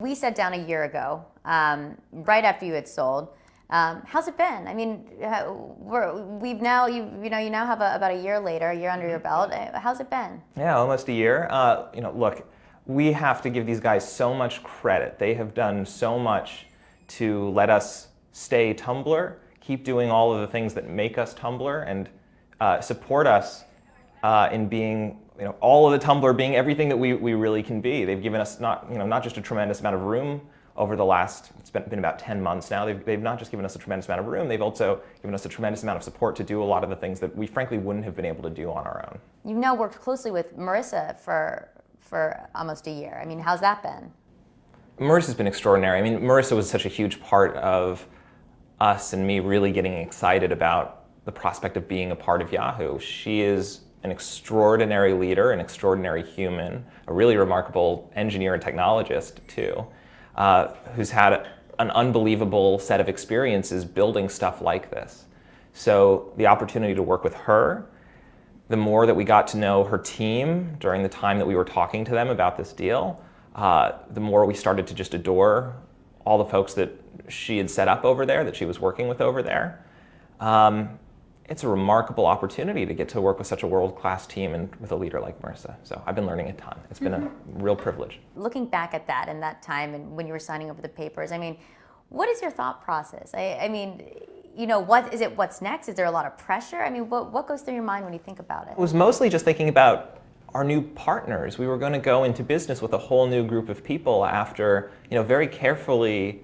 We sat down a year ago, right after you had sold. How's it been? I mean, we've now you now have about a year later, a year under your belt. How's it been? Yeah, almost a year. Look, we have to give these guys so much credit. They have done so much to let us stay Tumblr, keep doing all of the things that make us Tumblr, and support us in being, all of the Tumblr being everything that we really can be. They've given us not just a tremendous amount of room over the last, it's been about 10 months now. They've not just given us a tremendous amount of room, they've also given us a tremendous amount of support to do a lot of the things that we frankly wouldn't have been able to do on our own. You've now worked closely with Marissa for almost a year. I mean, how's that been? Marissa's been extraordinary. I mean, Marissa was such a huge part of us and me really getting excited about the prospect of being a part of Yahoo. She is an extraordinary leader, an extraordinary human, a really remarkable engineer and technologist too, who's had an unbelievable set of experiences building stuff like this. So the opportunity to work with her, the more that we got to know her team during the time that we were talking to them about this deal, the more we started to just adore all the folks that she had set up over there, that she was working with over there. It's a remarkable opportunity to get to work with such a world-class team and with a leader like Marissa. So I've been learning a ton. It's been a real privilege. Looking back at that and that time and when you were signing over the papers, I mean, what is your thought process? I mean, what is it? What's next? Is there a lot of pressure? I mean, what goes through your mind when you think about it? It was mostly just thinking about our new partners. We were going to go into business with a whole new group of people after, very carefully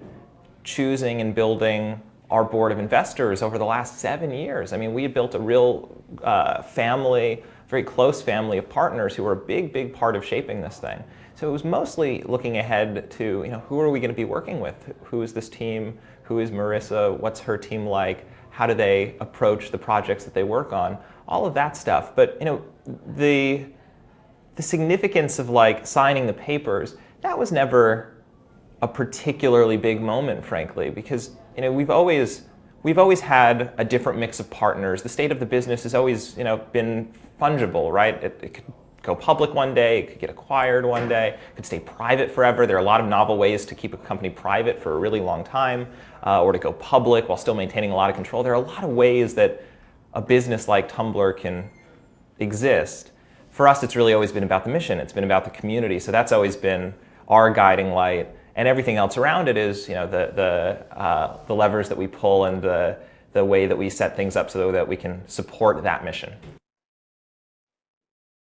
choosing and building our board of investors over the last 7 years. I mean, we had built a real family, very close family of partners who were a big, big part of shaping this thing. So it was mostly looking ahead to, who are we going to be working with? Who is this team? Who is Marissa? What's her team like? How do they approach the projects that they work on? All of that stuff. But, the significance of signing the papers, that was never a particularly big moment, frankly, because we've always had a different mix of partners. The state of the business has always been fungible, right? It could go public one day, it could get acquired one day, it could stay private forever. There are a lot of novel ways to keep a company private for a really long time, or to go public while still maintaining a lot of control. There are a lot of ways that a business like Tumblr can exist. For us, it's really always been about the mission. It's been about the community. So that's always been our guiding light. And everything else around it is, the levers that we pull and the way that we set things up so that we can support that mission.